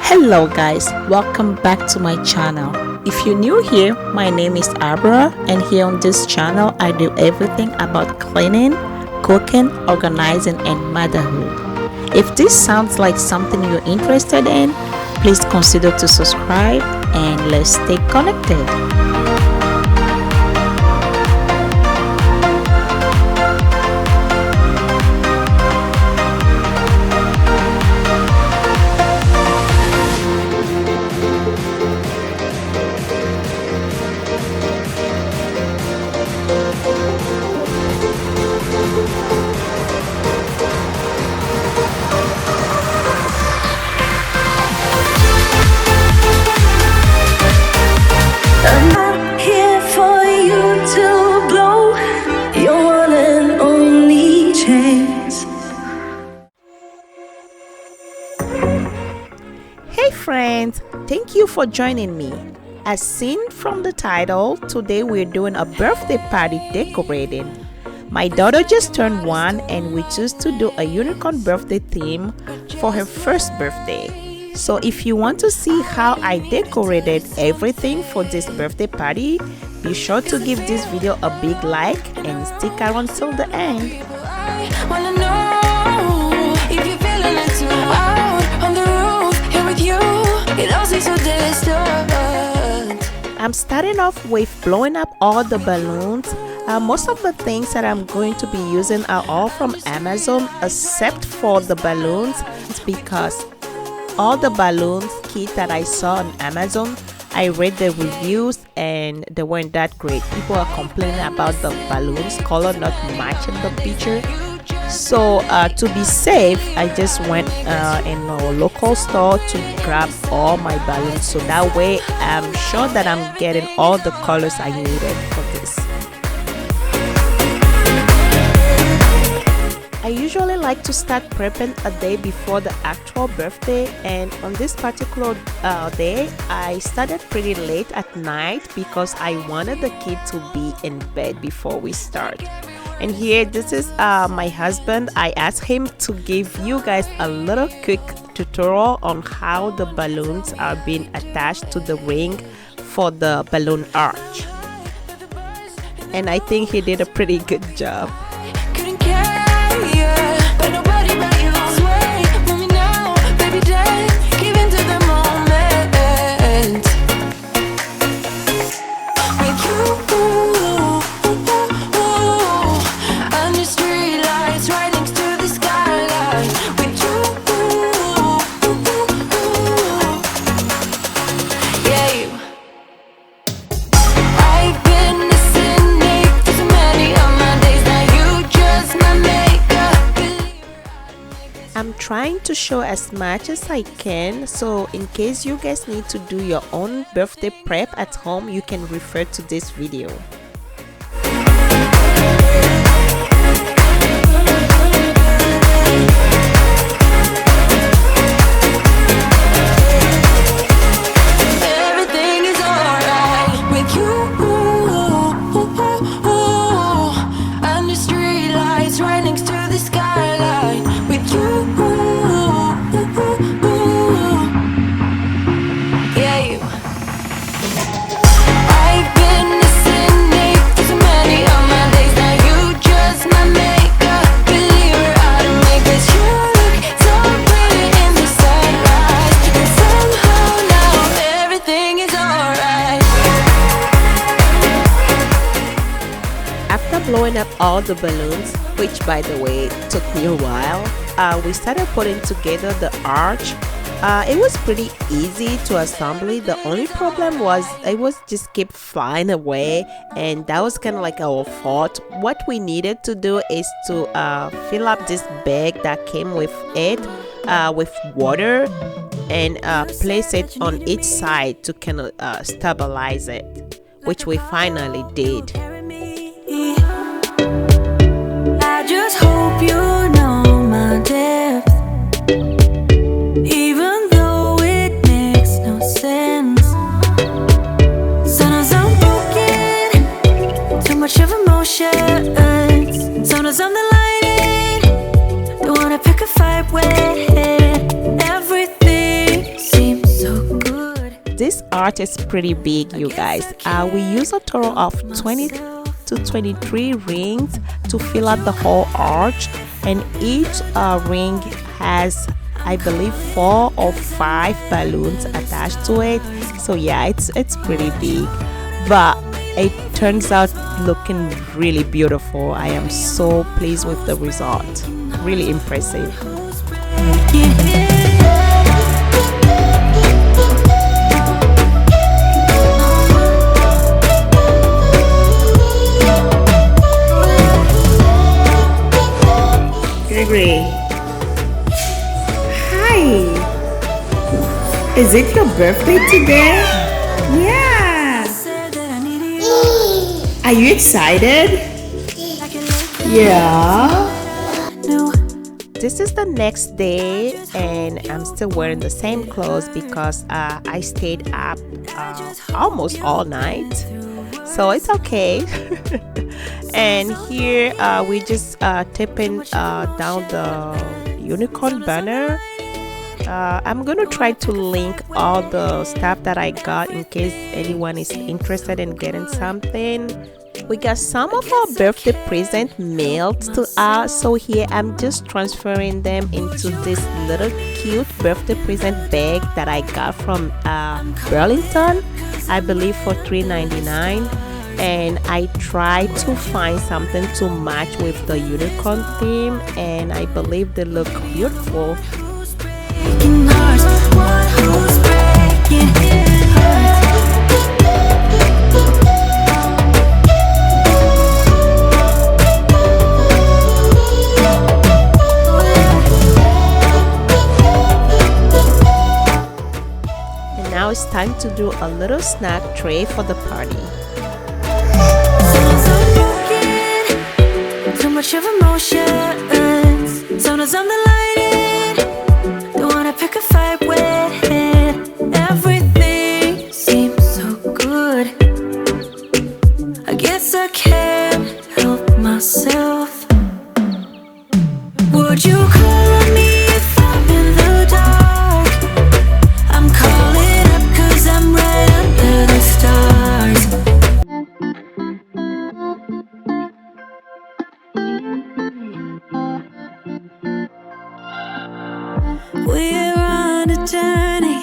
Hello guys, welcome back to my channel. If you're new here, my name is Abra, and here on this channel I do everything about cleaning, cooking, organizing and motherhood. If this sounds like something you're interested in, please consider to subscribe and let's stay connected. Hey friends, thank you for joining me. As seen from the title, today we're doing a birthday party decorating. My daughter just turned 1 and we choose to do a unicorn birthday theme for her first birthday. So if you want to see how I decorated everything for this birthday party, be sure to give this video a big like and stick around till the end. I'm starting off with blowing up all the balloons. Most of the things that I'm going to be using are all from Amazon except for the balloons. It's because all the balloons kit that I saw on Amazon, I read the reviews and they weren't that great. People are complaining about the balloons color not matching the picture. So to be safe, I just went in a local store to grab all my balloons, so that way I'm sure that I'm getting all the colors I needed for this. I usually like to start prepping a day before the actual birthday, and on this particular day I started pretty late at night because I wanted the kid to be in bed before we start. And here, this is my husband. I asked him to give you guys a little quick tutorial on how the balloons are being attached to the ring for the balloon arch. And I think he did a pretty good job. I'm trying to show as much as I can, so in case you guys need to do your own birthday prep at home, you can refer to this video. Blowing up all the balloons, which by the way took me a while, we started putting together the arch. It was pretty easy to assemble. The only problem was it was just kept flying away, and that was kind of like our fault. What we needed to do is to fill up this bag that came with it with water and place it on each side to kind of stabilize it, which we finally did. I just hope you know my depth, even though it makes no sense. Sometimes I'm broken, too much of emotions. Sometimes I'm the lightning, don't wanna pick a fight when everything seems this art is pretty big, you guys. We use a total of 20 to 23 rings to fill out the whole arch, and each ring has, I believe, 4 or 5 balloons attached to it. So yeah, it's pretty big, but it turns out looking really beautiful. I am so pleased with the result. Really impressive. Gregory. Hi. Is it your birthday today? Yeah. Are you excited? Yeah. This is the next day, and I'm still wearing the same clothes because I stayed up almost all night, so it's okay. And here we just tipping down the unicorn banner. I'm gonna try to link all the stuff that I got in case anyone is interested in getting something. We got some of our birthday present mailed to us, so here I'm just transferring them into this little cute birthday present bag that I got from Burlington, I believe for $3.99. And I tried to find something to match with the unicorn theme, and I believe they look beautiful. And now it's time to do a little snack tray for the party. Too much of emotions. Sometimes I'm delighted. Don't wanna pick a fight with it. Everything seems so good. I guess I can't help myself. Would you call on me if I'm in the dark? I'm calling up 'cause I'm right under the stars. We're on a journey,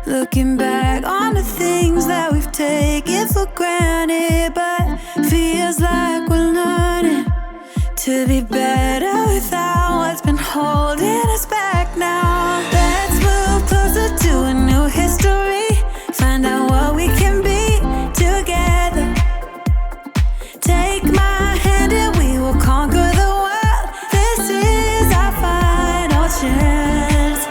looking back on the things that we've taken for granted, but feels like we're learning to be better without what's been holding us back now. Let's move closer to a new history, find out what we can be together. Take my hand and we will conquer the world. This is our final chance.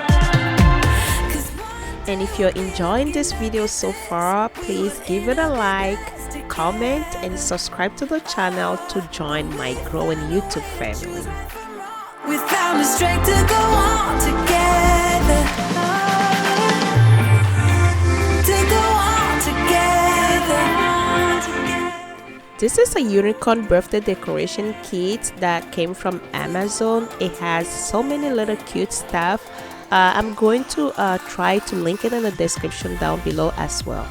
And if you're enjoying this video so far, please give it a like, comment, and subscribe to the channel to join my growing YouTube family. We found the strength to go on together. To go on together. This is a unicorn birthday decoration kit that came from Amazon. It has so many little cute stuff. I'm going to try to link it in the description down below as well.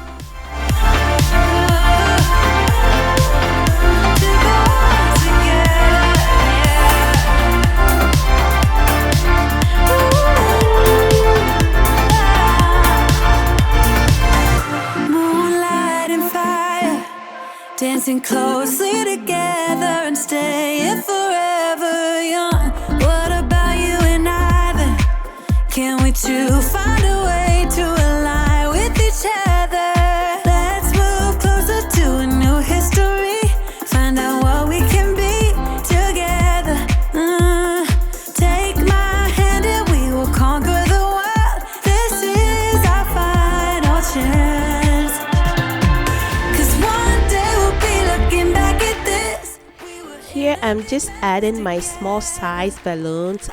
Moonlight and fire, dancing closely together and staying forever young. What about you and I then? Can we two find a way to align with each other? Let's move closer to a new history, find out what we can be together. Take my hand and we will conquer the world. This is our final chance. 'Cause one day we'll be looking back at this. Here I'm just adding my small size balloons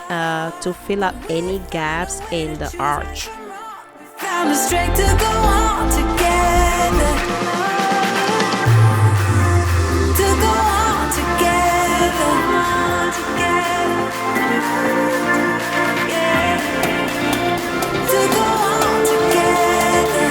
to fill up any gaps in the arch. Found the strength to go on together. To go on together. Yeah. To go on together.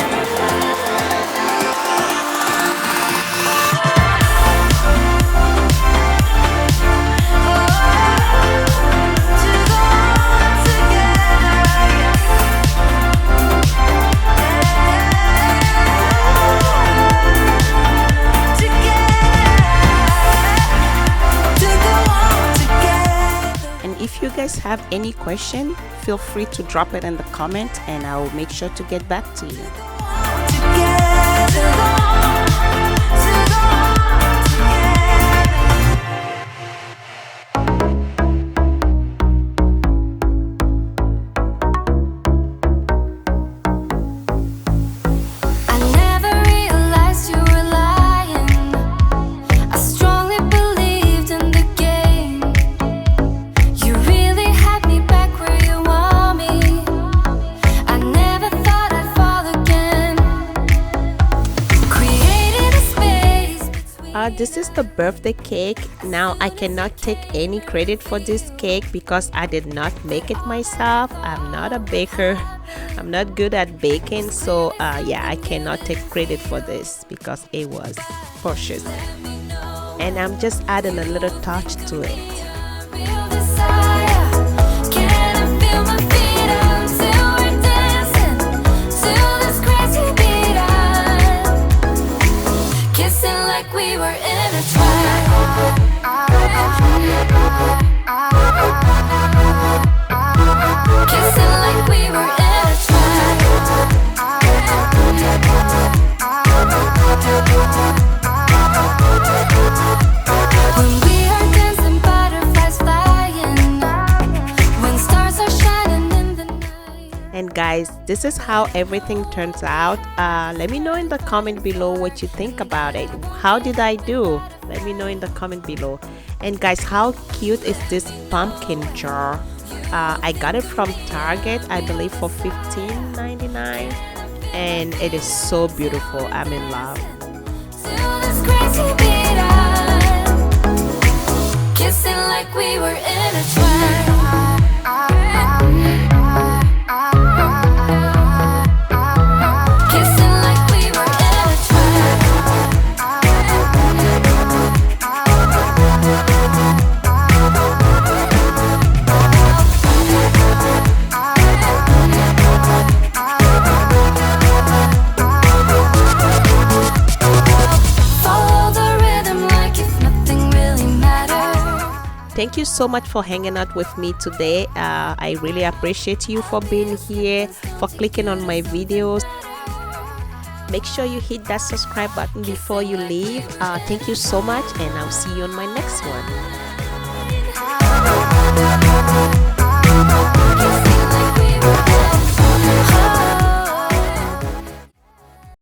guys have any question, feel free to drop it in the comment and I'll make sure to get back to you. This is the birthday cake. Now I cannot take any credit for this cake because I did not make it myself. I'm not a baker. I'm not good at baking, so yeah, I cannot take credit for this because it was purchased. And I'm just adding a little touch to it. We were in a trap. Kissing like we were in a trap. When we are dancing, butterflies flying. When stars are shining in the night. And guys, this is how everything turns out. Let me know in the comment below what you think about it. How did I do? Let me know in the comment below. And guys, how cute is this pumpkin jar? I got it from Target, I believe, for $15.99, and it is so beautiful. I'm in love. Kissing like we were in a trap. Thank you so much for hanging out with me today. I really appreciate you for being here, for clicking on my videos. Make sure you hit that subscribe button before you leave. Thank you so much, and I'll see you on my next one.